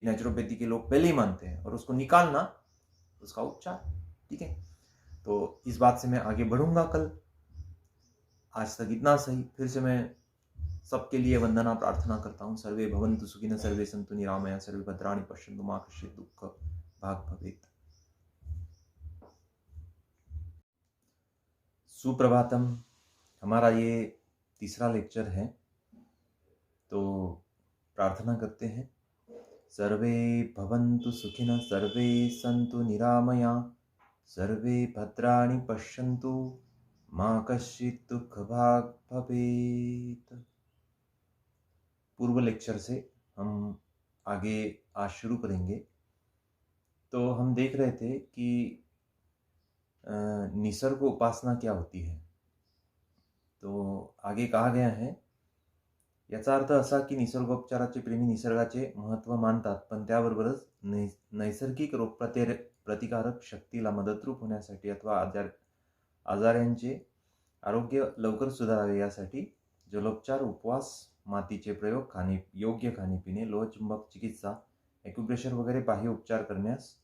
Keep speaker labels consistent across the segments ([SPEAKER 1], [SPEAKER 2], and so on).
[SPEAKER 1] Naturopathy के लोग पहले ही मानते हैं, और उसको निकालना उसका उपचार। ठीक है, तो इस बात से मैं आगे बढ़ूंगा कल। आज तक इतना सही। फिर से मैं सबके लिए वंदना प्रार्थना करता हूँ। सर्वे भवन्तु सुखिनः, सर्वे सन्तु निरामया, सर्वे भद्राणि पश्यन्तु मा कश्चित् दुःख भाग् भवेत्। सुप्रभातम। हमारा ये तीसरा लेक्चर है, तो प्रार्थना करते हैं। सर्वे भवन्तु सुखिनः, सर्वे सन्तु निरामया, सर्वे भद्राणि पश्यन्तु मा कश्चित् दुःखभाग् भवेत्। पूर्व लेक्चर से हम आगे आज शुरू करेंगे। तो हम देख रहे थे कि निसर्ग उपासना क्या होती है। तो आगे कहा गया है, याचा अर्थ असा की निसर्गोपचाराचे प्रेमी निसर्गाचे महत्त्व मानतात, पण त्याबरोबरच नैसर्गिक रोगप्रतिकारक शक्तीला मदतरूप होण्यासाठी अथवा आजारांचे आरोग्य लवकर सुधारावे यासाठी जलोपचार, उपवास, मातीचे प्रयोग, योग्य खाणेपिणे, लोहचुंबक चिकित्सा, ॲक्युप्रेशर वगैरे बाह्य उपचार करण्यास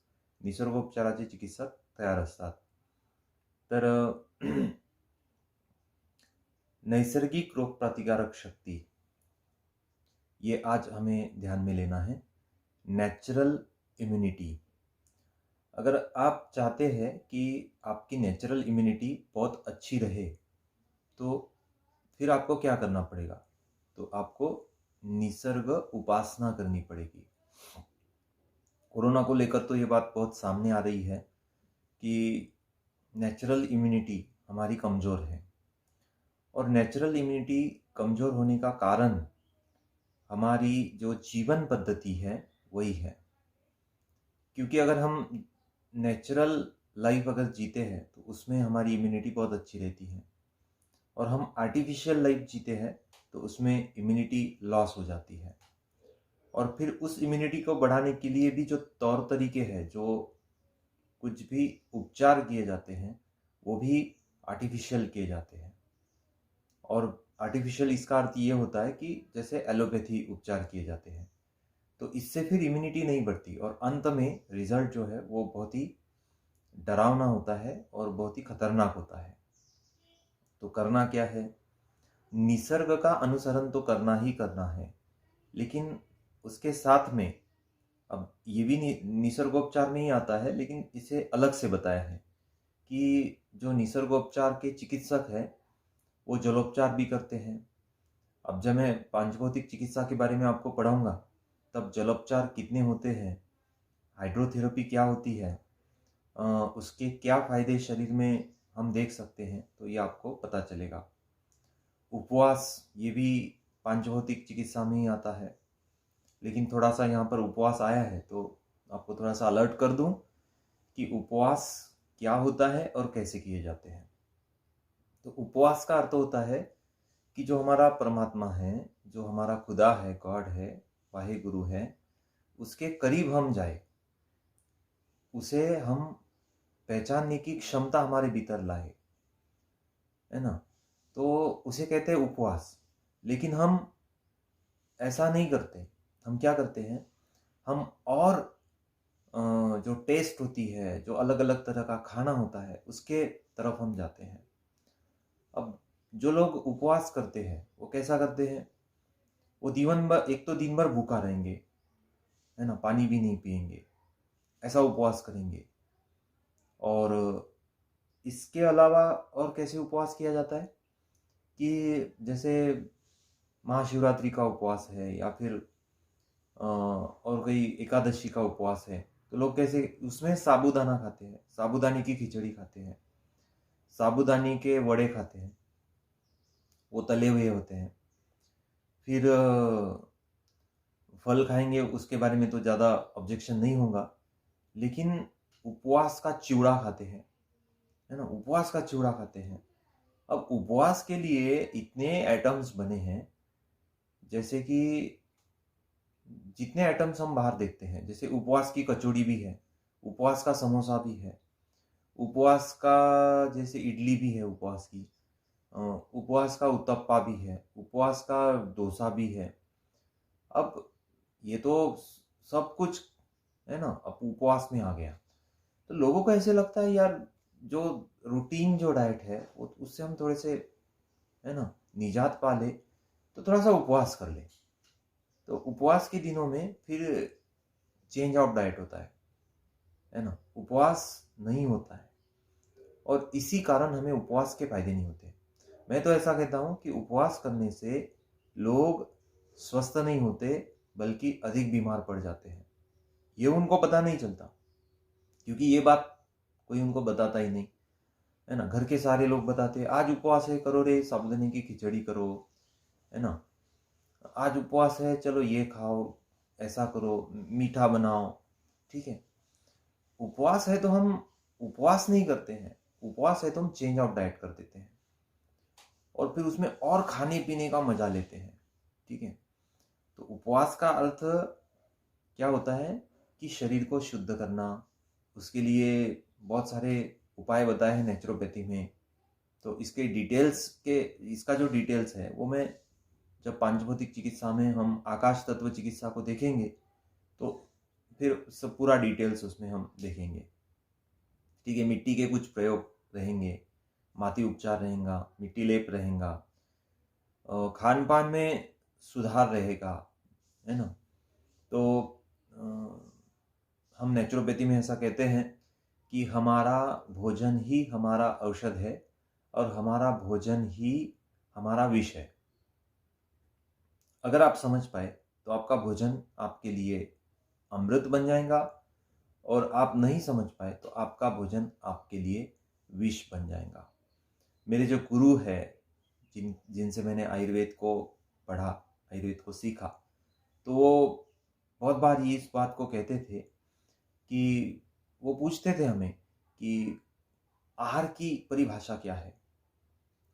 [SPEAKER 1] निसर्गोपचाराचे चिकित्सक तयार असतात। तर नैसर्गिक रोग प्रतिकारक शक्ति, ये आज हमें ध्यान में लेना है। Natural immunity. अगर आप चाहते हैं कि आपकी नेचुरल इम्यूनिटी बहुत अच्छी रहे, तो फिर आपको क्या करना पड़ेगा? तो आपको निसर्ग उपासना करनी पड़ेगी। कोरोना को लेकर तो ये बात बहुत सामने आ रही है कि नेचुरल इम्यूनिटी हमारी कमज़ोर है, और नेचुरल इम्यूनिटी कमज़ोर होने का कारण हमारी जो जीवन पद्धति है वही है। क्योंकि अगर हम नेचुरल लाइफ अगर जीते हैं तो उसमें हमारी इम्यूनिटी बहुत अच्छी रहती है, और हम आर्टिफिशियल लाइफ जीते हैं तो उसमें इम्यूनिटी लॉस हो जाती है। और फिर उस इम्यूनिटी को बढ़ाने के लिए भी जो तौर तरीके हैं, जो कुछ भी उपचार किए जाते हैं, वो भी आर्टिफिशियल किए जाते हैं। और आर्टिफिशियल इसका अर्थ ये होता है कि जैसे एलोपैथी उपचार किए जाते हैं, तो इससे फिर इम्यूनिटी नहीं बढ़ती, और अंत में रिजल्ट जो है वो बहुत ही डरावना होता है और बहुत ही खतरनाक होता है। तो करना क्या है? निसर्ग का अनुसरण तो करना ही करना है, लेकिन उसके साथ में अब ये भी निसर्गोपचार में ही आता है, लेकिन इसे अलग से बताया है कि जो निसर्गोपचार के चिकित्सक हैं वो जलोपचार भी करते हैं। अब जब मैं पांचभौतिक चिकित्सा के बारे में आपको पढ़ाऊंगा तब जलोपचार कितने होते हैं, हाइड्रोथेरेपी क्या होती है, उसके क्या फ़ायदे शरीर में हम देख सकते हैं, तो ये आपको पता चलेगा। उपवास, ये भी पांचभौतिक चिकित्सा में ही आता है, लेकिन थोड़ा सा यहाँ पर उपवास आया है तो आपको थोड़ा सा अलर्ट कर दूं कि उपवास क्या होता है और कैसे किए जाते हैं। तो उपवास का अर्थ होता है कि जो हमारा परमात्मा है, जो हमारा खुदा है, गॉड है, वाहे गुरु है, उसके करीब हम जाए, उसे हम पहचानने की क्षमता हमारे भीतर लाए, है ना। तो उसे कहते हैं उपवास। लेकिन हम ऐसा नहीं करते। हम क्या करते हैं, हम और जो टेस्ट होती है, जो अलग अलग तरह का खाना होता है, उसके तरफ हम जाते हैं। अब जो लोग उपवास करते हैं वो कैसा करते हैं, वो दिन भर, एक तो दिन भर भूखा रहेंगे, है ना, पानी भी नहीं पिएंगे, ऐसा उपवास करेंगे। और इसके अलावा और कैसे उपवास किया जाता है कि जैसे महाशिवरात्रि का उपवास है, या फिर और कोई एकादशी का उपवास है, तो लोग कैसे उसमें साबूदाना खाते हैं, साबूदाने की खिचड़ी खाते हैं, साबूदाने के वड़े खाते हैं, वो तले हुए होते हैं। फिर फल खाएंगे, उसके बारे में तो ज़्यादा ऑब्जेक्शन नहीं होगा, लेकिन उपवास का चिवड़ा खाते हैं, है ना, उपवास का चिवड़ा खाते हैं। अब उपवास के लिए इतने आइटम्स बने हैं, जैसे कि जितने आइटम्स हम बाहर देखते हैं, जैसे उपवास की कचौड़ी भी है, उपवास का समोसा भी है, उपवास का जैसे इडली भी है, उपवास की उपवास का उत्तप्पा भी है, उपवास का डोसा भी है। अब ये तो सब कुछ है ना, अब उपवास में आ गया। तो लोगों को ऐसे लगता है यार जो रूटीन जो डाइट है वो उससे हम थोड़े से है ना निजात पा ले, तो थोड़ा सा उपवास कर ले। तो उपवास के दिनों में फिर चेंज ऑफ डाइट होता है ना, उपवास नहीं होता है। और इसी कारण हमें उपवास के फायदे नहीं होते। मैं तो ऐसा कहता हूँ कि उपवास करने से लोग स्वस्थ नहीं होते बल्कि अधिक बीमार पड़ जाते हैं। ये उनको पता नहीं चलता, क्योंकि ये बात कोई उनको बताता ही नहीं, है ना। घर के सारे लोग बताते हैं आज उपवास है, करो रे साबुदाने की खिचड़ी करो, है ना। आज उपवास है, चलो ये खाओ, ऐसा करो, मीठा बनाओ, ठीक है। उपवास है तो हम उपवास नहीं करते हैं, उपवास है तो हम चेंज ऑफ डाइट कर देते हैं और फिर उसमें और खाने पीने का मजा लेते हैं, ठीक है। तो उपवास का अर्थ क्या होता है कि शरीर को शुद्ध करना। उसके लिए बहुत सारे उपाय बताए हैं नेचुरोपैथी में। तो इसके डिटेल्स के इसका जो डिटेल्स है वो मैं जब पांचभौतिक चिकित्सा में हम आकाश तत्व चिकित्सा को देखेंगे तो फिर सब पूरा डिटेल्स उसमें हम देखेंगे, ठीक है। मिट्टी के कुछ प्रयोग रहेंगे, माती उपचार रहेगा, मिट्टी लेप रहेगा, खान पान में सुधार रहेगा, है ना। तो हम नेचुरोपैथी में ऐसा कहते हैं कि हमारा भोजन ही हमारा औषध है और हमारा भोजन ही हमारा विष है। अगर आप समझ पाए तो आपका भोजन आपके लिए अमृत बन जाएगा, और आप नहीं समझ पाए तो आपका भोजन आपके लिए विष बन जाएगा। मेरे जो गुरु है जिनसे मैंने आयुर्वेद को पढ़ा, आयुर्वेद को सीखा, तो वो बहुत बार ये इस बात को कहते थे कि वो पूछते थे हमें कि आहार की परिभाषा क्या है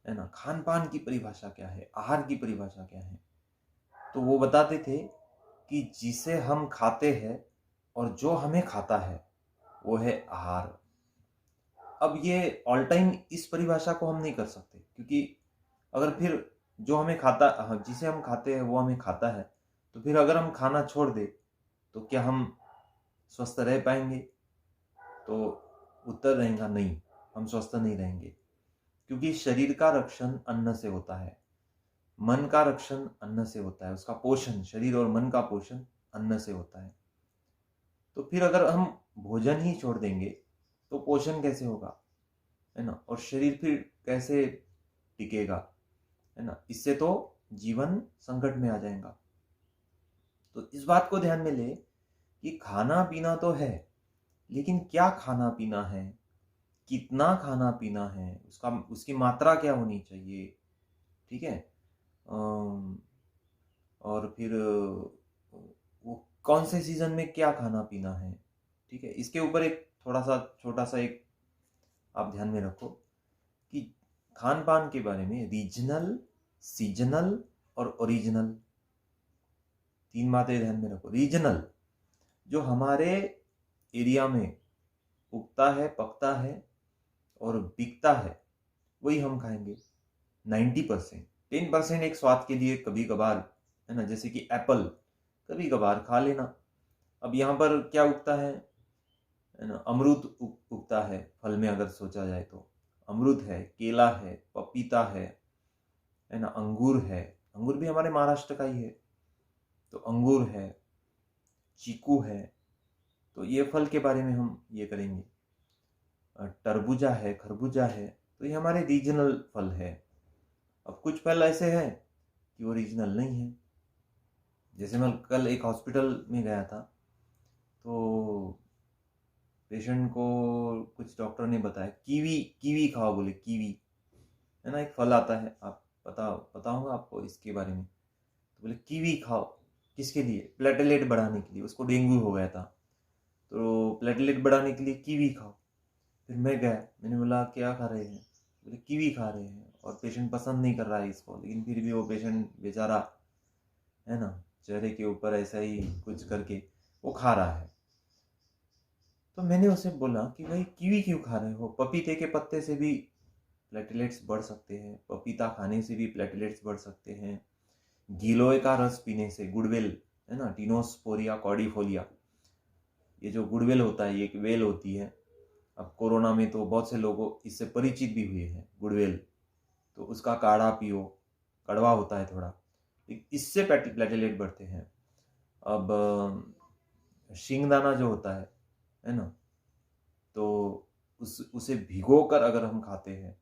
[SPEAKER 1] ना, खान पान की परिभाषा क्या है, आहार की परिभाषा क्या है। तो वो बताते थे कि जिसे हम खाते हैं और जो हमें खाता है वो है आहार। अब ये ऑल टाइम इस परिभाषा को हम नहीं कर सकते, क्योंकि अगर फिर जो हमें खाता जिसे हम खाते हैं वो हमें खाता है, तो फिर अगर हम खाना छोड़ दे तो क्या हम स्वस्थ रह पाएंगे? तो उत्तर रहेगा नहीं, हम स्वस्थ नहीं रहेंगे। क्योंकि शरीर का रक्षण अन्न से होता है, मन का रक्षण अन्न से होता है, उसका पोषण, शरीर और मन का पोषण अन्न से होता है। तो फिर अगर हम भोजन ही छोड़ देंगे तो पोषण कैसे होगा, है ना, और शरीर फिर कैसे टिकेगा, है ना। इससे तो जीवन संकट में आ जाएगा। तो इस बात को ध्यान में ले कि खाना पीना तो है, लेकिन क्या खाना पीना है, कितना खाना पीना है, उसकी मात्रा क्या होनी चाहिए, ठीक है। और फिर वो कौन से सीजन में क्या खाना पीना है, ठीक है। इसके ऊपर एक थोड़ा सा छोटा सा एक आप ध्यान में रखो कि खान पान के बारे में रीजनल, सीजनल और ओरिजिनल, 3 बातें ध्यान में रखो। रीजनल, जो हमारे एरिया में उगता है, पकता है और बिकता है, वही हम खाएंगे 90%। 10% एक स्वाद के लिए कभी कभार, है ना, जैसे कि एप्पल कभी कभार खा लेना। अब यहाँ पर क्या उगता है ना, अमरूद उगता है फल में, अगर सोचा जाए तो अमरूद है, केला है, पपीता है ना, अंगूर है, अंगूर भी हमारे महाराष्ट्र का ही है, तो अंगूर है, चीकू है। तो ये फल के बारे में हम ये करेंगे। तरबूजा है, खरबूजा है, तो ये हमारे रीजनल फल है। अब कुछ फल ऐसे हैं कि वो रीजनल नहीं है। जैसे मैं कल एक हॉस्पिटल में गया था, तो पेशेंट को कुछ डॉक्टर ने बताया कीवी खाओ, बोले कीवी, है ना, एक फल आता है, आप पता होगा आपको इसके बारे में। तो बोले कीवी खाओ, किसके लिए? प्लेटलेट बढ़ाने के लिए, उसको डेंगू हो गया था, तो प्लेटलेट बढ़ाने के लिए कीवी खाओ। फिर मैं गया, मैंने बोला क्या खा रहे हैं? बोले कीवी खा रहे हैं, और पेशेंट पसंद नहीं कर रहा है इसको, लेकिन फिर भी वो पेशेंट बेचारा, है ना, चेहरे के ऊपर ऐसा ही कुछ करके वो खा रहा है। तो मैंने उसे बोला कि भाई कीवी क्यों खा रहे हो? पपीते के पत्ते से भी प्लेटलेट्स बढ़ सकते हैं, पपीता खाने से भी प्लेटलेट्स बढ़ सकते हैं, गिलोय का रस पीने से, गुड़वेल, है ना, टिनोस्पोरिया कॉर्डिफोलिया, ये जो गुडविल होता है, ये एक वेल होती है। अब कोरोना में तो बहुत से लोगों इससे परिचित भी हुए हैं, गुडविल, तो उसका काढ़ा पियो, कड़वा होता है थोड़ा, इससे प्लेटेलेट बढ़ते हैं। अब शिंगदाना जो होता है ना, तो उसे भिगो कर अगर हम खाते हैं,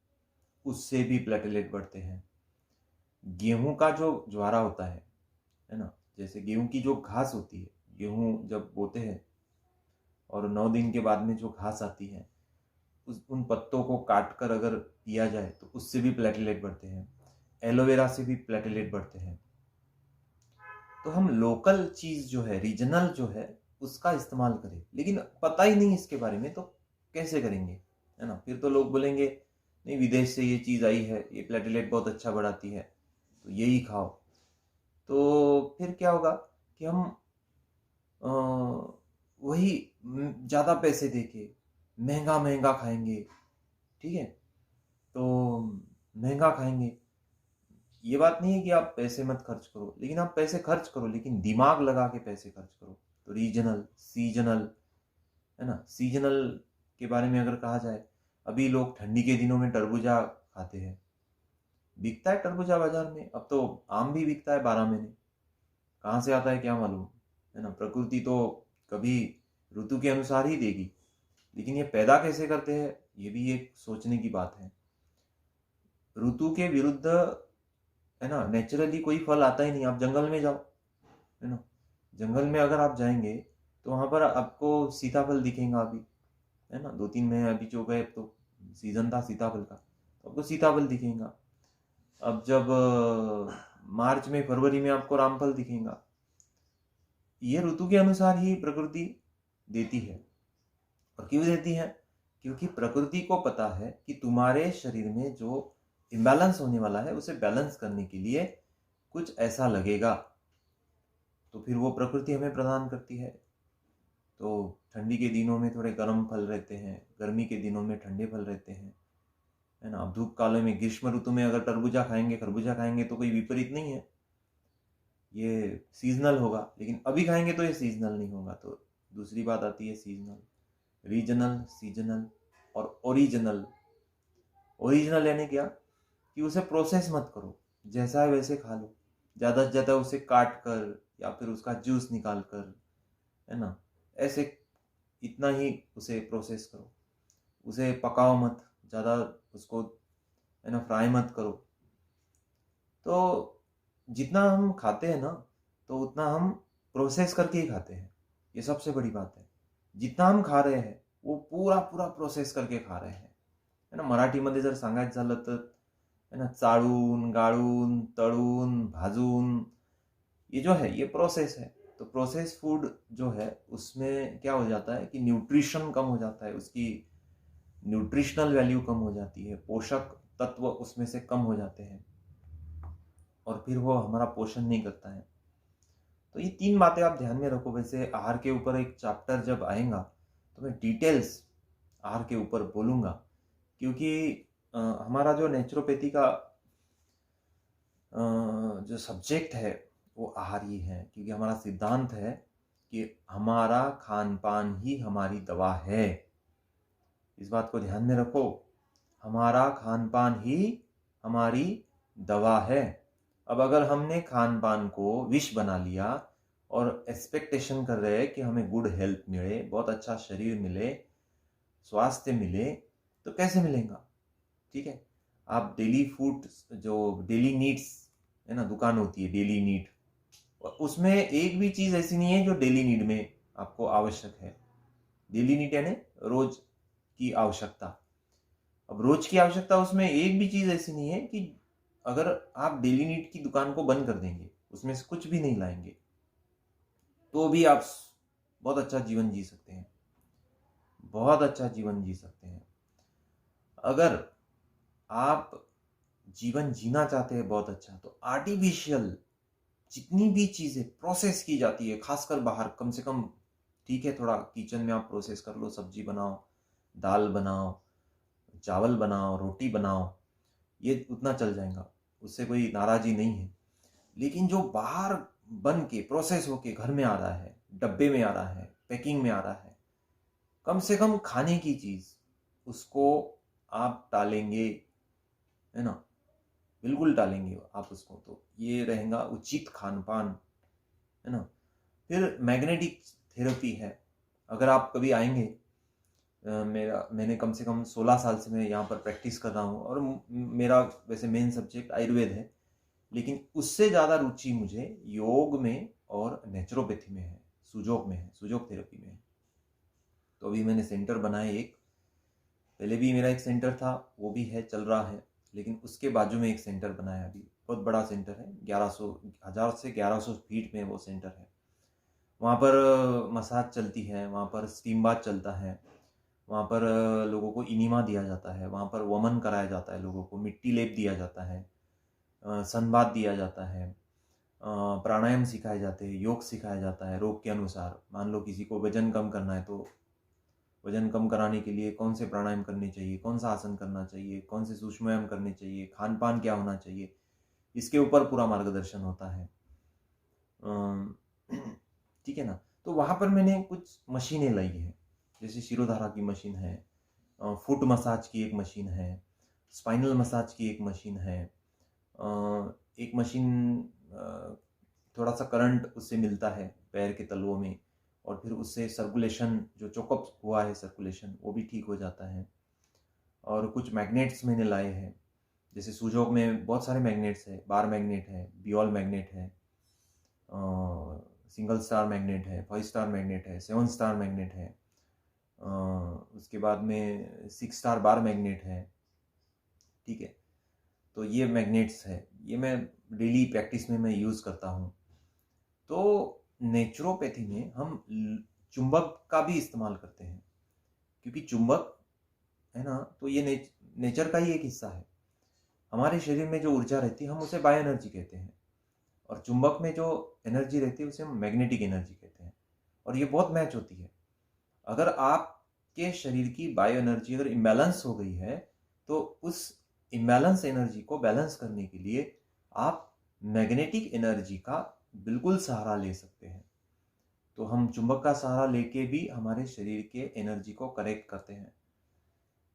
[SPEAKER 1] उससे भी प्लेटेलेट बढ़ते हैं। गेहूं का जो ज्वारा होता है ना, जैसे गेहूं की जो घास होती है, गेहूं जब बोते हैं और 9 दिन के बाद में जो घास आती है, उन पत्तों को काट कर अगर पिया जाए तो उससे भी प्लेटेलेट बढ़ते हैं। एलोवेरा से भी प्लेटेलेट बढ़ते हैं। तो हम लोकल चीज जो है, रीजनल जो है, उसका इस्तेमाल करें, लेकिन पता ही नहीं इसके बारे में तो कैसे करेंगे, है ना। फिर तो लोग बोलेंगे नहीं, विदेश से ये चीज़ आई है, ये प्लेटेलेट बहुत अच्छा बढ़ाती है, तो यही खाओ। तो फिर क्या होगा कि हम वही ज़्यादा पैसे देके महंगा महंगा खाएंगे, ठीक है। तो महंगा खाएंगे, ये बात नहीं है कि आप पैसे मत खर्च करो, लेकिन आप पैसे खर्च करो, लेकिन दिमाग लगा के पैसे खर्च करो। तो रीजनल, सीजनल, है ना। सीजनल के बारे में अगर कहा जाए, अभी लोग ठंडी के दिनों में तरबूजा खाते हैं, बिकता है तरबूजा बाजार में। अब तो आम भी बिकता है 12 महीने, कहाँ से आता है क्या मालूम, है ना। प्रकृति तो कभी ऋतु के अनुसार ही देगी, लेकिन ये पैदा कैसे करते हैं, ये भी एक सोचने की बात है। ऋतु के विरुद्ध, है ना, नेचुरली कोई फल आता ही नहीं। आप जंगल में जाओ, है ना, जंगल में अगर आप जाएंगे तो वहां पर आपको सीताफल दिखेगा अभी, है ना। 2-3 महीने अभी जो गए तो सीजन था सीताफल का, तो आपको सीताफल दिखेगा। अब जब मार्च में, फरवरी में आपको रामफल दिखेगा। ये ऋतु के अनुसार ही प्रकृति देती है। और क्यों देती है? क्योंकि प्रकृति को पता है कि तुम्हारे शरीर में जो इम्बैलेंस होने वाला है, उसे बैलेंस करने के लिए कुछ ऐसा लगेगा, तो फिर वो प्रकृति हमें प्रदान करती है। तो ठंडी के दिनों में थोड़े गर्म फल रहते हैं, गर्मी के दिनों में ठंडे फल रहते हैं, है ना। अब धूप कालों में, ग्रीष्म ऋतु में अगर तरबूजा खाएंगे, खरबूजा खाएंगे तो कोई विपरीत नहीं है, ये सीजनल होगा। लेकिन अभी खाएंगे तो ये सीजनल नहीं होगा। तो दूसरी बात आती है सीजनल, रीजनल, सीजनल और ओरिजिनल। ओरिजिनल यानी क्या कि उसे प्रोसेस मत करो, जैसा है वैसे खा लो। ज़्यादा से ज़्यादा उसे काट कर या फिर उसका जूस निकाल कर, है ना, ऐसे इतना ही उसे प्रोसेस करो। उसे पकाओ मत ज़्यादा, उसको, है ना, फ्राई मत करो। तो जितना हम खाते हैं ना, तो उतना हम प्रोसेस करके ही खाते हैं। ये सबसे बड़ी बात है। जितना हम खा रहे हैं वो पूरा पूरा प्रोसेस करके खा रहे हैं, है ना। मराठीमध्ये जर सांगायचं झालं तर, है ना, चाळून, गाळून, तळून, भाजून, ये जो है ये प्रोसेस है। तो प्रोसेस फूड जो है उसमें क्या हो जाता है कि न्यूट्रिशन कम हो जाता है, उसकी न्यूट्रिशनल वैल्यू कम हो जाती है, पोषक तत्व उसमें से कम हो जाते हैं, और फिर वो हमारा पोषण नहीं करता है। तो ये 3 बातें आप ध्यान में रखो। वैसे आहार के ऊपर एक चैप्टर जब आएगा तो मैं डिटेल्स आहार के ऊपर बोलूँगा, क्योंकि हमारा जो नेचुरोपैथी का जो सब्जेक्ट है वो आहार ही है। क्योंकि हमारा सिद्धांत है कि हमारा खान पान ही हमारी दवा है। इस बात को ध्यान में रखो, हमारा खान पान ही हमारी दवा है। अब अगर हमने खान पान को विष बना लिया और एक्सपेक्टेशन कर रहे हैं कि हमें गुड हेल्थ मिले, बहुत अच्छा शरीर मिले, स्वास्थ्य मिले, तो कैसे मिलेगा? ठीक है, आप डेली फूड, जो डेली नीड्स, है ना, दुकान होती है डेली नीड, और उसमें एक भी चीज़ ऐसी नहीं है जो डेली नीड में आपको आवश्यक है। डेली नीड यानी रोज की आवश्यकता। अब रोज की आवश्यकता, उसमें एक भी चीज़ ऐसी नहीं है कि अगर आप डेली नीड की दुकान को बंद कर देंगे, उसमें से कुछ भी नहीं लाएंगे, तो भी आप बहुत अच्छा जीवन जी सकते हैं, बहुत अच्छा जीवन जी सकते हैं। अगर आप जीवन जीना चाहते हैं बहुत अच्छा, तो आर्टिफिशियल जितनी भी चीज़ें प्रोसेस की जाती है, खासकर बाहर, कम से कम, ठीक है, थोड़ा किचन में आप प्रोसेस कर लो, सब्जी बनाओ, दाल बनाओ, चावल बनाओ, रोटी बनाओ, ये उतना चल जाएगा, उससे कोई नाराज़ी नहीं है। लेकिन जो बाहर बन के प्रोसेस होके घर में आ रहा है, डब्बे में आ रहा है, पैकिंग में आ रहा है, कम से कम खाने की चीज़ उसको आप टालेंगे, है ना, बिल्कुल टालेंगे आप उसको। तो ये रहेगा उचित खान पान, है ना। फिर मैग्नेटिक थेरेपी है। अगर आप कभी आएंगे, मैंने कम से कम 16 साल से मैं यहाँ पर प्रैक्टिस कर रहा हूँ, और मेरा वैसे मेन सब्जेक्ट आयुर्वेद है, लेकिन उससे ज़्यादा रुचि मुझे योग में और नेचुरोपैथी में है, सुजोग में है, सुजोग थेरेपी में है। तो अभी मैंने सेंटर बनाया एक, पहले भी मेरा एक सेंटर था, वो भी है, चल रहा है, लेकिन उसके बाजू में एक सेंटर बनाया अभी, बहुत बड़ा सेंटर है, 1000 से 1100 फीट में वो सेंटर है। वहाँ पर मसाज चलती है, वहाँ पर स्टीम बाथ चलता है, वहाँ पर लोगों को इनिमा दिया जाता है, वहाँ पर वमन कराया जाता है, लोगों को मिट्टी लेप दिया जाता है, सनबाथ दिया जाता है, प्राणायाम सिखाए जाते हैं, योग सिखाया जाता है रोग के अनुसार। मान लो किसी को वजन कम करना है, तो वजन कम कराने के लिए कौन से प्राणायाम करने चाहिए, कौन सा आसन करना चाहिए, कौन से सूक्ष्मायाम करने चाहिए, खान पान क्या होना चाहिए, इसके ऊपर पूरा मार्गदर्शन होता है। ठीक है ना। तो वहाँ पर मैंने कुछ मशीनें लाई हैं, जैसे शिरोधारा की मशीन है, फुट मसाज की एक मशीन है, स्पाइनल मसाज की एक मशीन है, एक मशीन थोड़ा सा करंट उससे मिलता है पैर के तलवों में, और फिर उससे सर्कुलेशन, जो चोकअप हुआ है सर्कुलेशन, वो भी ठीक हो जाता है। और कुछ मैग्नेट्स मैंने लाए हैं, जैसे सुजोग में बहुत सारे मैग्नेट्स है, बार मैग्नेट है, बियोल मैग्नेट है, सिंगल स्टार मैग्नेट है, 5 स्टार मैग्नेट है, 7 स्टार मैग्नेट है, उसके बाद में 6 स्टार बार मैग्नेट है। ठीक है, तो ये मैग्नेट्स है, ये मैं डेली प्रैक्टिस में मैं यूज़ करता हूँ। तो नेचुरोपैथी में हम चुंबक का भी इस्तेमाल करते हैं, क्योंकि चुंबक है ना, तो ये नेचर का ही एक हिस्सा है। हमारे शरीर में जो ऊर्जा रहती है हम उसे बायो एनर्जी कहते हैं, और चुंबक में जो एनर्जी रहती है उसे हम मैग्नेटिक एनर्जी कहते हैं, और ये बहुत मैच होती है। अगर आपके शरीर की बायो एनर्जी अगर इम्बैलेंस हो गई है, तो उस इम्बैलेंस एनर्जी को बैलेंस करने के लिए आप मैग्नेटिक एनर्जी का बिल्कुल सहारा ले सकते हैं। तो हम चुंबक का सहारा लेके भी हमारे शरीर के एनर्जी को करेक्ट करते हैं।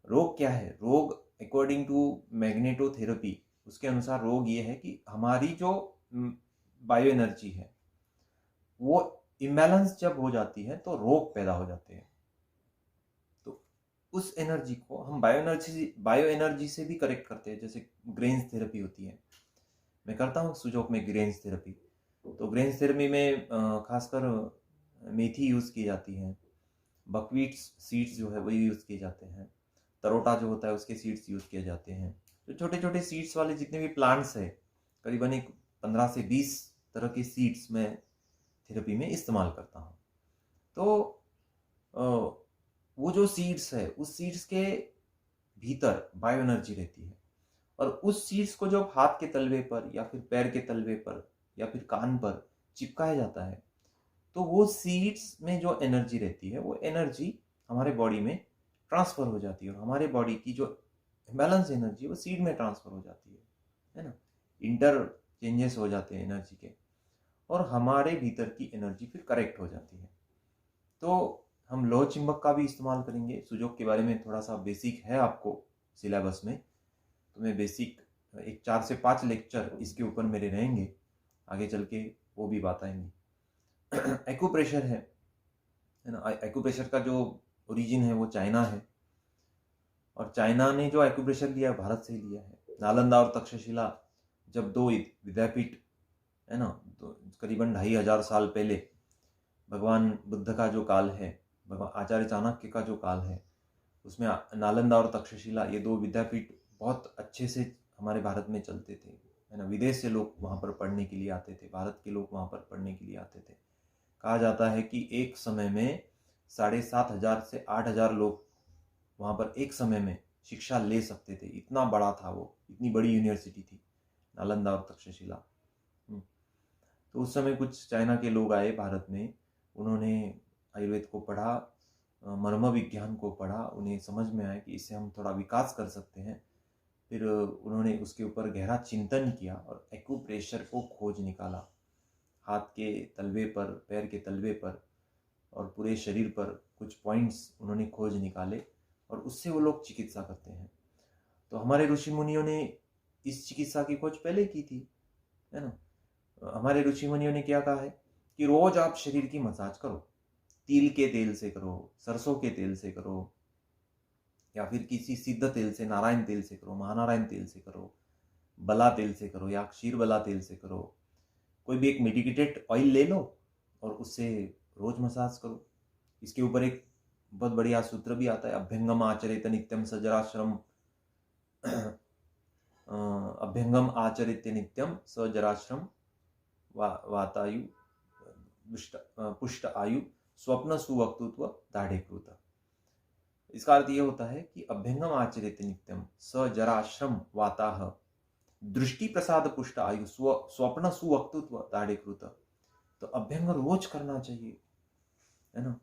[SPEAKER 1] रोग क्या है? रोग अकॉर्डिंग टू मैग्नेटोथेरेपी, उसके अनुसार रोग ये है कि हमारी जो बायो एनर्जी है वो इम्बैलेंस जब हो जाती है तो रोग पैदा हो जाते हैं। तो उस एनर्जी को हम बायो एनर्जी से भी करेक्ट करते हैं, जैसे ग्रेन्स थेरेपी होती है, मैं करता हूँ सुजोग में ग्रेन्स थेरेपी। तो ग्रेन्स थेरेपी में खासकर मेथी यूज़ की जाती है, बकवीट सीड्स जो है वही यूज़ किए जाते हैं, तरोटा जो होता है उसके सीड्स यूज़ किए जाते हैं। तो छोटे छोटे सीड्स वाले जितने भी प्लांट्स है, करीबन एक 15 से 20 तरह के सीड्स मैं थेरेपी में इस्तेमाल करता हूँ। तो वो जो सीड्स है, उस सीड्स के भीतर बायो एनर्जी रहती है, और उस सीड्स को जब हाथ के तलवे पर या फिर पैर के तलवे पर या फिर कान पर चिपकाया जाता है, तो वो सीड्स में जो एनर्जी रहती है वो एनर्जी हमारे बॉडी में ट्रांसफ़र हो जाती है, और हमारे बॉडी की जो बैलेंस एनर्जी वो सीड में ट्रांसफ़र हो जाती है ना। इंटर चेंजेस हो जाते हैं एनर्जी के, और हमारे भीतर की एनर्जी फिर करेक्ट हो जाती है। तो हम लौह चुंबक का भी इस्तेमाल करेंगे। सुजोग के बारे में थोड़ा सा बेसिक है आपको सिलेबस में, तो मैं बेसिक एक 4 से 5 लेक्चर इसके ऊपर मेरे रहेंगे, आगे चल के वो भी बात आएंगी। एक्यूप्रेशर है ना। एक्यूप्रेशर का जो ओरिजिन है वो चाइना है, और चाइना ने जो एक्यूप्रेशर लिया भारत से लिया है। नालंदा और तक्षशिला जब दो विद्यापीठ है ना, तो करीबन 2500 साल पहले भगवान बुद्ध का जो काल है, भगवान आचार्य चाणक्य का जो काल है, उसमें नालंदा और तक्षशिला ये दो विद्यापीठ बहुत अच्छे से हमारे भारत में चलते थे, है ना। विदेश से लोग वहाँ पर पढ़ने के लिए आते थे, भारत के लोग वहाँ पर पढ़ने के लिए आते थे। कहा जाता है कि एक समय में 7500 से 8000 लोग वहाँ पर एक समय में शिक्षा ले सकते थे, इतना बड़ा था वो, इतनी बड़ी यूनिवर्सिटी थी नालंदा और तक्षशिला। तो उस समय कुछ चाइना के लोग आए भारत में, उन्होंने आयुर्वेद को पढ़ा, मर्म विज्ञान को पढ़ा, उन्हें समझ में आया कि इससे हम थोड़ा विकास कर सकते हैं। फिर उन्होंने उसके ऊपर गहरा चिंतन किया और एक्यूप्रेशर को खोज निकाला, हाथ के तलवे पर, पैर के तलवे पर और पूरे शरीर पर कुछ पॉइंट्स उन्होंने खोज निकाले और उससे वो लोग चिकित्सा करते हैं। तो हमारे ऋषि मुनियों ने इस चिकित्सा की खोज पहले की थी, है ना। हमारे ऋषि मुनियों ने क्या कहा है कि रोज आप शरीर की मसाज करो, तिल के तेल से करो, सरसों के तेल से करो, या फिर किसी सिद्ध तेल से, नारायण तेल से करो, महानारायण तेल से करो, बला तेल से करो या क्षीर बला तेल से करो। कोई भी एक मेडिकेटेड ऑयल ले लो और उससे रोज मसाज करो। इसके ऊपर एक बहुत बढ़िया सूत्र भी आता है, अभ्यंगम आचरित नित्यम सजराश्रम, अभ्यंगम आचरित नित्यम सजराश्रम वातायु पुष्ट आयु स्वप्न सुवक्तुत्व दाढ़ेकृत। इसका अर्थ यह होता है कि अभ्यंगम आचरित नित्यम सजराश्रम वाताह दृष्टि प्रसाद पुष्ट आयु स्वप्न सुवक्तुत्व दाढ़ेकृत। तो अभ्यंग रोज करना चाहिए, है ना।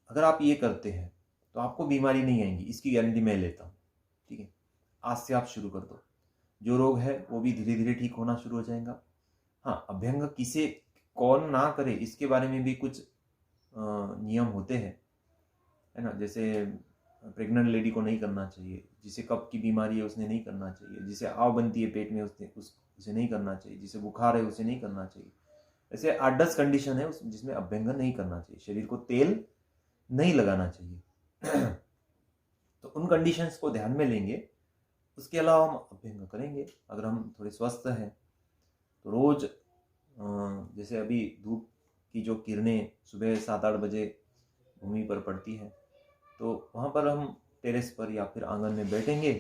[SPEAKER 1] अगर आप ये करते हैं तो आपको बीमारी नहीं आएंगी, इसकी गारंटी मैं लेता हूँ। ठीक है, आज से आप शुरू कर दो, जो रोग है वो भी धीरे धीरे ठीक होना शुरू हो जाएगा। हाँ, अभ्यंग किसे कौन ना करे इसके बारे में भी कुछ नियम होते हैं, है ना। जैसे प्रेग्नेंट लेडी को नहीं करना चाहिए, जिसे कफ की बीमारी है उसने नहीं करना चाहिए, जिसे आव बनती है पेट में उसे नहीं करना चाहिए, जिसे बुखार है उसे नहीं करना चाहिए। ऐसे 8-10 कंडीशन है जिसमें अभ्यंग नहीं करना चाहिए, शरीर को तेल नहीं लगाना चाहिए। तो उन कंडीशंस को ध्यान में लेंगे, उसके अलावा हम अभ्यंग करेंगे। अगर हम थोड़े स्वस्थ हैं तो रोज जैसे अभी धूप की जो किरणें सुबह 7-8 बजे भूमि पर पड़ती है, तो वहाँ पर हम टेरेस पर या फिर आंगन में बैठेंगे,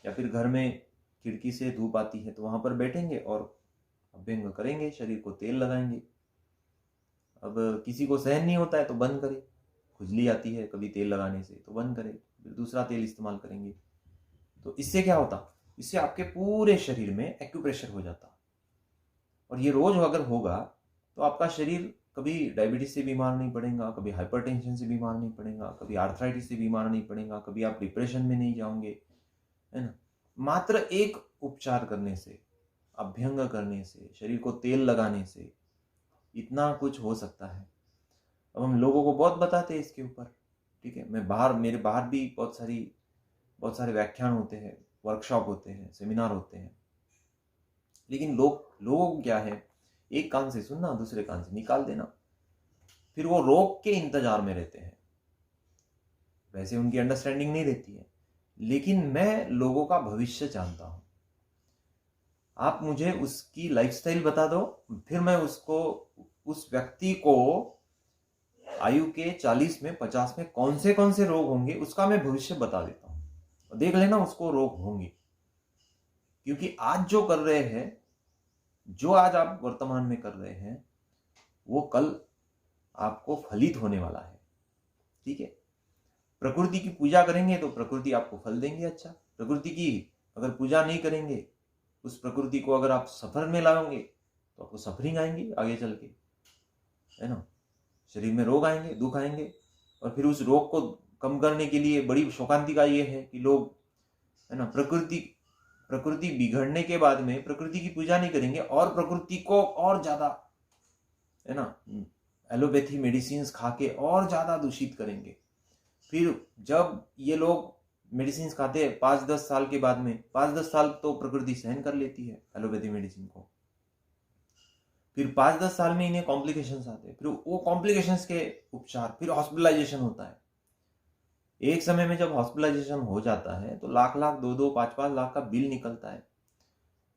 [SPEAKER 1] या फिर घर में खिड़की से धूप आती है तो वहाँ पर बैठेंगे और अभ्यंग करेंगे, शरीर को तेल लगाएंगे। अब किसी को सहन नहीं होता है तो बंद करे, खुजली आती है कभी तेल लगाने से तो बंद करे, फिर दूसरा तेल इस्तेमाल करेंगे। तो इससे क्या होता, इससे आपके पूरे शरीर में एक्यूप्रेशर हो जाता। और ये रोज अगर होगा तो आपका शरीर कभी डायबिटीज से बीमार नहीं पड़ेगा, कभी हाइपरटेंशन से बीमार नहीं पड़ेगा, कभी आर्थराइटिस से बीमार नहीं पड़ेगा, कभी आप डिप्रेशन में नहीं जाओगे, है ना। मात्र एक उपचार करने से, अभ्यंग करने से, शरीर को तेल लगाने से इतना कुछ हो सकता है। अब हम लोगों को बहुत बताते हैं इसके ऊपर, ठीक है। मेरे बाहर भी बहुत सारे व्याख्यान होते हैं, वर्कशॉप होते हैं, सेमिनार होते हैं, लेकिन लोगों को क्या है, एक कान से सुनना दूसरे कान से निकाल देना, फिर वो रोग के इंतजार में रहते हैं। वैसे उनकी अंडरस्टैंडिंग नहीं रहती है, लेकिन मैं लोगों का भविष्य जानता हूं। आप मुझे उसकी लाइफस्टाइल बता दो, फिर मैं उस व्यक्ति को आयु के 40 में 50 में कौन से रोग होंगे उसका मैं भविष्य बता देता हूं, और देख लेना उसको रोग होंगे। क्योंकि आज जो कर रहे हैं, जो आज आप वर्तमान में कर रहे हैं, वो कल आपको फलित होने वाला है। ठीक है, प्रकृति की पूजा करेंगे तो प्रकृति आपको फल देंगे अच्छा। प्रकृति की अगर पूजा नहीं करेंगे, उस प्रकृति को अगर आप सफर में लाओगे तो आपको सफरिंग आएंगी आगे चल के, है ना। शरीर में रोग आएंगे, दुख आएंगे, और फिर उस रोग को कम करने के लिए बड़ी शोकांतिका ये है कि लोग, है ना, प्रकृति बिगड़ने के बाद में प्रकृति की पूजा नहीं करेंगे और प्रकृति को और ज्यादा, है ना, एलोपैथी मेडिसिन खा के और ज्यादा दूषित करेंगे। फिर जब ये लोग मेडिसिन खाते हैं 5-10 साल के बाद में, 5-10 साल तो प्रकृति सहन कर लेती है एलोपैथी मेडिसिन को, फिर 5-10 साल में इन्हें कॉम्प्लिकेशंस आते हैं, फिर वो कॉम्प्लिकेशंस के उपचार, फिर हॉस्पिटलाइजेशन होता है। एक समय में जब हॉस्पिटलाइजेशन हो जाता है तो लाख 2-2, 5-5 लाख का बिल निकलता है।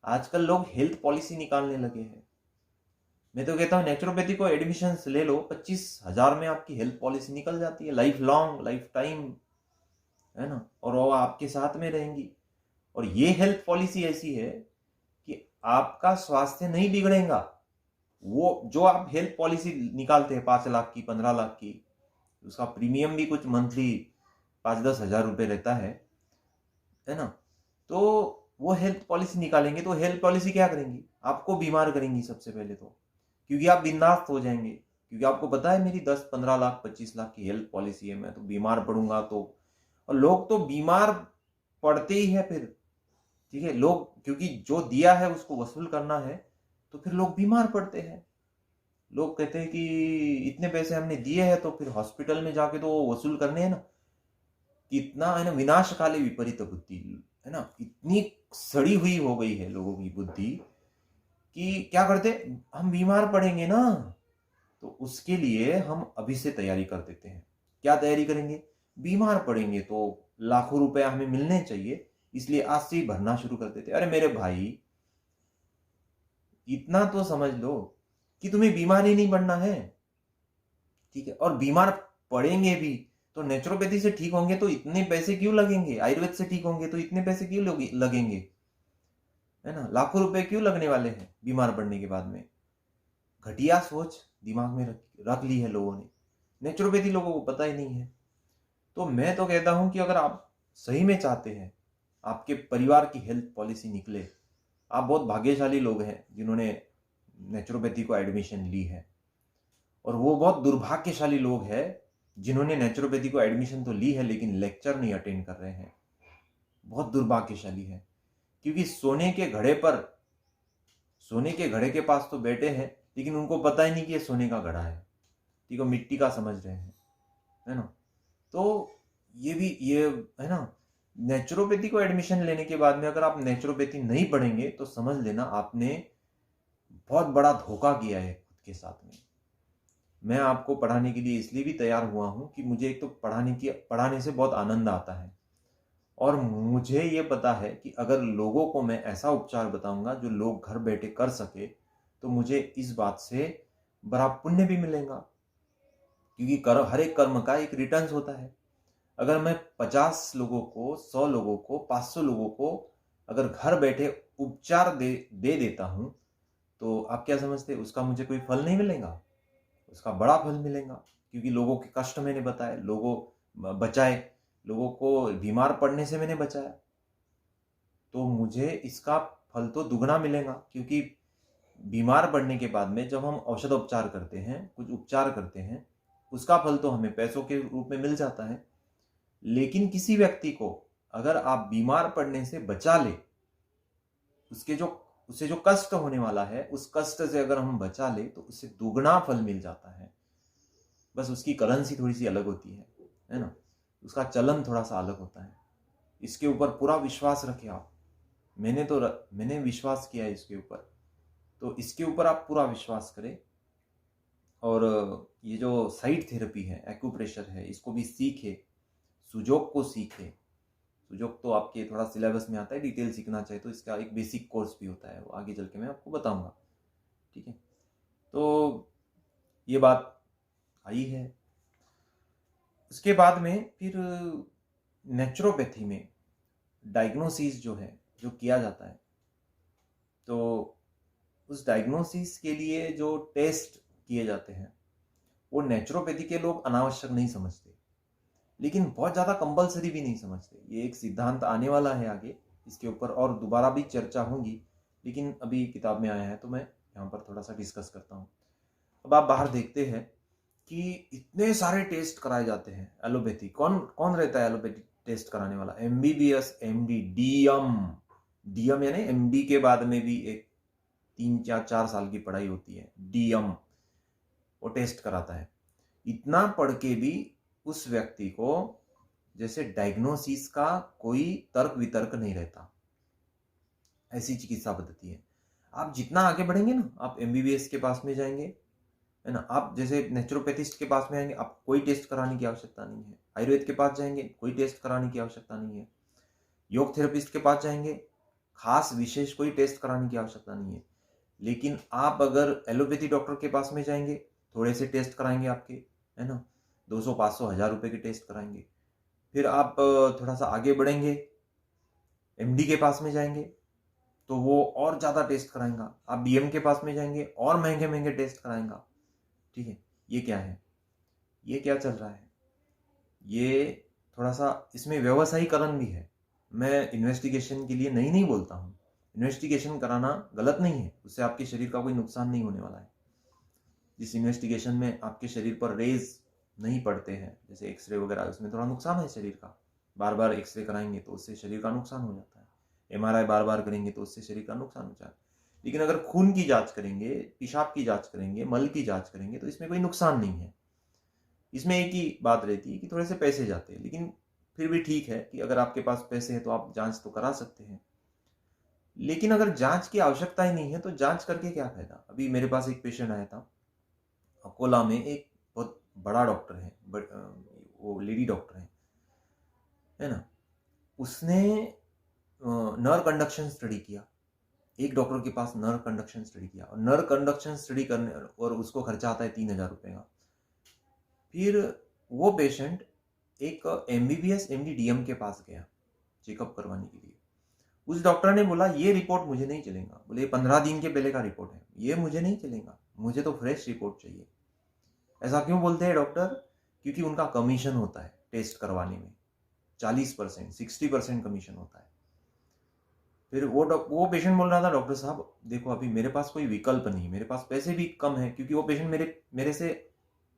[SPEAKER 1] आजकल लोग हेल्थ पॉलिसी निकालने लगे हैं। मैं तो कहता हूँ नेचुरोपैथी को एडमिशन ले लो, 25,000 में आपकी हेल्थ पॉलिसी निकल जाती है, लाइफ लॉन्ग, लाइफ टाइम, है ना, और वो आपके साथ में रहेंगी। और ये हेल्थ पॉलिसी ऐसी है कि आपका स्वास्थ्य नहीं बिगड़ेगा। वो जो आप हेल्थ पॉलिसी निकालते हैं 5 लाख की, 15 लाख की, उसका प्रीमियम भी कुछ मंथली 5-10 हजार रुपये रहता है ना। तो वो हेल्थ पॉलिसी निकालेंगे तो हेल्थ पॉलिसी क्या करेंगी, आपको बीमार करेंगी सबसे पहले तो, क्योंकि आप बिंदास हो जाएंगे, क्योंकि आपको पता है मेरी 10-15 लाख 25 लाख की हेल्थ पॉलिसी है, मैं तो बीमार पड़ूंगा तो। और लोग तो बीमार पड़ते ही है फिर, ठीक है, लोग क्योंकि जो दिया है उसको वसूल करना है, तो फिर लोग बीमार पड़ते हैं। लोग कहते हैं कि इतने पैसे हमने दिए हैं तो फिर हॉस्पिटल में जाके तो वसूल करने हैं ना। कितना है ना, विनाशकाले विपरीत बुद्धि, है ना, इतनी सड़ी हुई हो गई है लोगों की बुद्धि कि क्या करते, हम बीमार पड़ेंगे ना तो उसके लिए हम अभी से तैयारी कर देते हैं। क्या तैयारी करेंगे? बीमार पड़ेंगे तो लाखों रुपया हमें मिलने चाहिए, इसलिए आज से ही भरना शुरू कर देते। अरे मेरे भाई, इतना तो समझ लो कि तुम्हें बीमार ही नहीं पड़ना है, ठीक है। और बीमार पड़ेंगे भी तो नेचुरोपैथी से ठीक होंगे तो इतने पैसे क्यों लगेंगे, आयुर्वेद से ठीक होंगे तो इतने पैसे क्यों लगेंगे, है ना, लाखों रुपए क्यों लगने वाले हैं बीमार पड़ने के बाद में। घटिया सोच दिमाग में रख ली है लोगों ने, नेचुरोपैथी लोगों को पता ही नहीं है। तो मैं तो कहता हूं कि अगर आप सही में चाहते हैं आपके परिवार की हेल्थ पॉलिसी निकले, आप बहुत भाग्यशाली लोग हैं जिन्होंने नेचुरोपैथी को एडमिशन ली है, और वो बहुत दुर्भाग्यशाली लोग हैं जिन्होंने नेचुरोपैथी को एडमिशन तो ली है लेकिन लेक्चर नहीं अटेंड कर रहे हैं। बहुत दुर्भाग्यशाली है, क्योंकि सोने के घड़े के पास तो बैठे हैं लेकिन उनको पता ही नहीं कि ये सोने का घड़ा है, ठीक है, मिट्टी का समझ रहे हैं, है ना। तो ये है ना, नेचुरोपैथी को एडमिशन लेने के बाद में अगर आप नेचुरोपैथी नहीं पढ़ेंगे तो समझ लेना आपने बहुत बड़ा धोखा किया है खुद के साथ में। मैं आपको पढ़ाने के लिए इसलिए भी तैयार हुआ हूं कि मुझे एक तो पढ़ाने से बहुत आनंद आता है, और मुझे ये पता है कि अगर लोगों को मैं ऐसा उपचार बताऊंगा जो लोग घर बैठे कर सके तो मुझे इस बात से बड़ा पुण्य भी मिलेगा, क्योंकि हर एक कर्म का एक रिटर्न्स होता है। अगर मैं 50 लोगों को, 100 लोगों को, 500 लोगों को अगर घर बैठे उपचार दे देता हूं तो आप क्या समझते हैं, उसका मुझे कोई फल नहीं मिलेगा? उसका बड़ा फल मिलेगा, क्योंकि लोगों के कष्ट मैंने बताए, बचाए, लोगों को बीमार पड़ने से मैंने बचाया, तो मुझे इसका फल तो दुगना मिलेगा। क्योंकि बीमार पड़ने के बाद में जब हम औषधोपचार करते हैं, कुछ उपचार करते हैं, उसका फल तो हमें पैसों के रूप में मिल जाता है, लेकिन किसी व्यक्ति को अगर आप बीमार पड़ने से बचा ले, उसे जो कष्ट होने वाला है उस कष्ट से अगर हम बचा ले तो उससे दुगना फल मिल जाता है। बस उसकी करेंसी थोड़ी सी अलग होती है ना, उसका चलन थोड़ा सा अलग होता है। इसके ऊपर पूरा विश्वास रखें आप। मैंने विश्वास किया है इसके ऊपर, तो इसके ऊपर आप पूरा विश्वास करें। और ये जो साइट थेरेपी है, एक्यूप्रेशर है, इसको भी सीखे, सुजोग को सीखे। सुजोग तो आपके थोड़ा सिलेबस में आता है, डिटेल सीखना चाहिए तो इसका एक बेसिक कोर्स भी होता है, वो आगे चल के मैं आपको बताऊंगा, ठीक है। तो ये बात आई है। उसके बाद में फिर नेचुरोपैथी में डायग्नोसिस जो किया जाता है, तो उस डायग्नोसिस के लिए जो टेस्ट किए जाते हैं वो नेचुरोपैथी के लोग अनावश्यक नहीं समझते, लेकिन बहुत ज़्यादा कंपलसरी भी नहीं समझते। ये एक सिद्धांत आने वाला है आगे, इसके ऊपर और दोबारा भी चर्चा होगी, लेकिन अभी किताब में आया है तो मैं यहाँ पर थोड़ा सा डिस्कस करता हूँ। अब आप बाहर देखते हैं कि इतने सारे टेस्ट कराए जाते हैं एलोपैथी। कौन कौन रहता है एलोपैथी टेस्ट कराने वाला? MBBS, MD, डीएम यानी MD के बाद में भी एक 3 या 4 साल की पढ़ाई होती है, डीएम, वो टेस्ट कराता है। इतना पढ़ के भी उस व्यक्ति को जैसे डायग्नोसिस का कोई तर्क वितर्क नहीं रहता, ऐसी चिकित्सा पद्धति है। आप जितना आगे बढ़ेंगे ना, आप MBBS के पास में जाएंगे, है ना, आप जैसे नेचुरोपैथिस्ट के पास में आएंगे, आप कोई टेस्ट कराने की आवश्यकता नहीं है। आयुर्वेद के पास जाएंगे, कोई टेस्ट कराने की आवश्यकता नहीं है। योग थेरेपिस्ट के पास जाएंगे, खास विशेष कोई टेस्ट कराने की आवश्यकता नहीं है। लेकिन आप अगर एलोपैथी डॉक्टर के पास में जाएंगे, थोड़े से टेस्ट कराएंगे आपके, है ना, 200, 500, 1000 रुपए के टेस्ट कराएंगे। फिर आप थोड़ा सा आगे बढ़ेंगे, MD के पास में जाएंगे तो वो और ज़्यादा टेस्ट कराएंगा। आप DM के पास में जाएंगे, और महंगे महंगे टेस्ट कराएंगा, ठीक है। ये क्या है, ये क्या चल रहा है? ये थोड़ा सा इसमें व्यवसायीकरण भी है। मैं इन्वेस्टिगेशन के लिए नहीं बोलता हूँ, इन्वेस्टिगेशन कराना गलत नहीं है, उससे आपके शरीर का कोई नुकसान नहीं होने वाला है। जिस इन्वेस्टिगेशन में आपके शरीर पर रेज नहीं पड़ते हैं, जैसे एक्सरे वगैरह, उसमें थोड़ा नुकसान है शरीर का। बार बार एक्सरे कराएंगे तो उससे शरीर का नुकसान हो जाता है, MRI बार बार करेंगे तो उससे शरीर का नुकसान हो जाता है। लेकिन अगर खून की जांच करेंगे, पेशाब की जांच करेंगे, मल की जांच करेंगे तो इसमें कोई नुकसान नहीं है। इसमें एक ही बात रहती है कि थोड़े से पैसे जाते हैं, लेकिन फिर भी ठीक है कि अगर आपके पास पैसे हैं तो आप जांच तो करा सकते हैं। लेकिन अगर जांच की आवश्यकता ही नहीं है तो जांच करके क्या फायदा। अभी मेरे पास एक पेशेंट आया था, अकोला में एक बहुत बड़ा डॉक्टर है, वो लेडी डॉक्टर है ना। उसने नर्व कंडक्शन स्टडी किया। एक डॉक्टर के पास नर्व कंडक्शन स्टडी किया, और नर्व कंडक्शन स्टडी करने और उसको खर्चा आता है 3,000 रुपये का। फिर वो पेशेंट एक MBBS MD DM के पास गया चेकअप करवाने के लिए। उस डॉक्टर ने बोला ये रिपोर्ट मुझे नहीं चलेगा, बोले 15 दिन के पहले का रिपोर्ट है, ये मुझे नहीं चलेगा, मुझे तो फ्रेश रिपोर्ट चाहिए। ऐसा क्यों बोलते हैं डॉक्टर? क्योंकि उनका कमीशन होता है टेस्ट करवाने में, 40% 60% कमीशन होता है। फिर वो पेशेंट बोल रहा था, डॉक्टर साहब देखो अभी मेरे पास कोई विकल्प नहीं, मेरे पास पैसे भी कम है, क्योंकि वो पेशेंट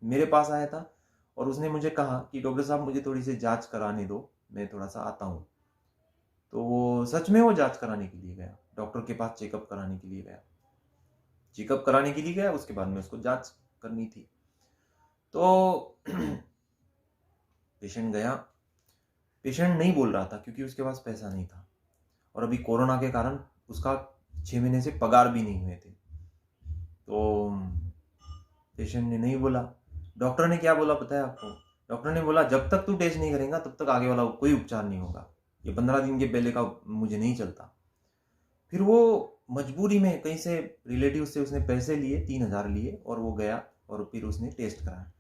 [SPEAKER 1] मेरे पास आया था और उसने मुझे कहा कि डॉक्टर साहब मुझे थोड़ी सी जांच कराने दो, मैं थोड़ा सा आता हूँ। तो वो सच में वो जांच कराने के लिए गया, डॉक्टर के पास चेकअप कराने के लिए गया। चेकअप कराने के लिए गया, उसके बाद में उसको जांच करनी थी। तो पेशेंट गया, पेशेंट नहीं बोल रहा था क्योंकि उसके पास पैसा नहीं था, और अभी कोरोना के कारण उसका 6 महीने से पगार भी नहीं हुए थे। तो पेशेंट ने नहीं बोला। डॉक्टर ने क्या बोला पता है आपको? डॉक्टर ने बोला जब तक तू टेस्ट नहीं करेगा तब तक आगे वाला कोई उपचार नहीं होगा, ये 15 दिन के पहले का मुझे नहीं चलता। फिर वो मजबूरी में कहीं से रिलेटिव से उसने पैसे लिए, 3,000 लिए, और वो गया और फिर उसने टेस्ट कराया।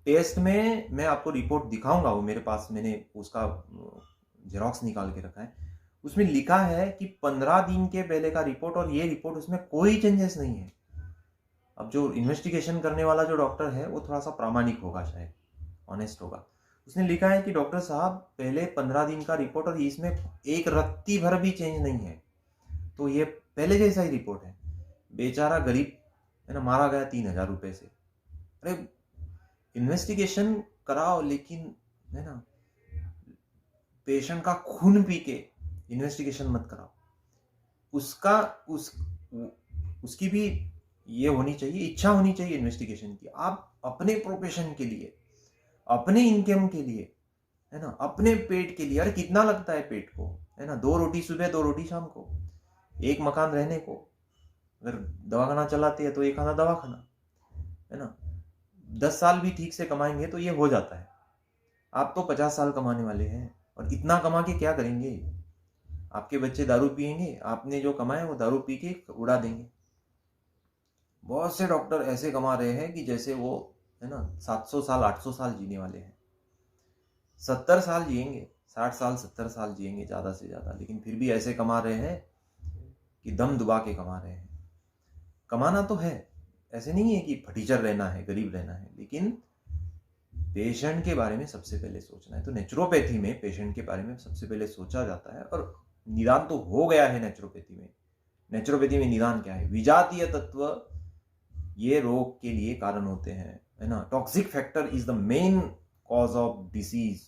[SPEAKER 1] टेस्ट में मैं आपको रिपोर्ट दिखाऊंगा, वो मेरे पास मैंने उसका जेरोक्स निकाल के रखा है। उसमें लिखा है कि 15 दिन के पहले का रिपोर्ट, और ये रिपोर्ट उसमें कोई चेंजेस नहीं है। अब जो इन्वेस्टिगेशन करने वाला जो डॉक्टर है वो थोड़ा सा प्रामाणिक होगा, शायद ऑनेस्ट होगा। उसने लिखा है कि डॉक्टर साहब पहले 15 दिन का रिपोर्ट और इसमें एक रत्ती भर भी चेंज नहीं है, तो ये पहले जैसा ही रिपोर्ट है। बेचारा गरीब है ना, मारा गया 3,000 रुपये से। अरे इन्वेस्टिगेशन कराओ, लेकिन है ना पेशेंट का खून पी के इन्वेस्टिगेशन मत कराओ। उसकी भी ये होनी चाहिए, इच्छा होनी चाहिए इन्वेस्टिगेशन की। आप अपने प्रोफेशन के लिए, अपने इनकम के लिए, है ना, अपने पेट के लिए, अरे कितना लगता है पेट को, है ना, 2 रोटी सुबह 2 रोटी शाम को, एक मकान रहने को, अगर दवाखाना चलाते हैं तो एक आना दवाखाना, है ना, 10 साल भी ठीक से कमाएंगे तो ये हो जाता है। आप तो 50 साल कमाने वाले हैं, और इतना कमा के क्या करेंगे? आपके बच्चे दारू पियेंगे, आपने जो कमाया वो दारू पी के उड़ा देंगे। बहुत से डॉक्टर ऐसे कमा रहे हैं कि जैसे वो है ना 700 साल 800 साल जीने वाले हैं। 70 साल जिएंगे, 60 साल 70 साल जिएंगे ज़्यादा से ज़्यादा, लेकिन फिर भी ऐसे कमा रहे हैं कि दम दुबा के कमा रहे हैं। कमाना तो है, ऐसे नहीं है कि फटीचर रहना है, गरीब रहना है, लेकिन पेशेंट के बारे में सबसे पहले सोचना है। तो नेचुरोपैथी में पेशेंट के बारे में सबसे पहले सोचा जाता है, और निदान तो हो गया है नेचुरोपैथी में। नेचुरोपैथी में निदान क्या है? विजातीय तत्व ये रोग के लिए कारण होते हैं, है ना। Toxic factor is the main cause of disease,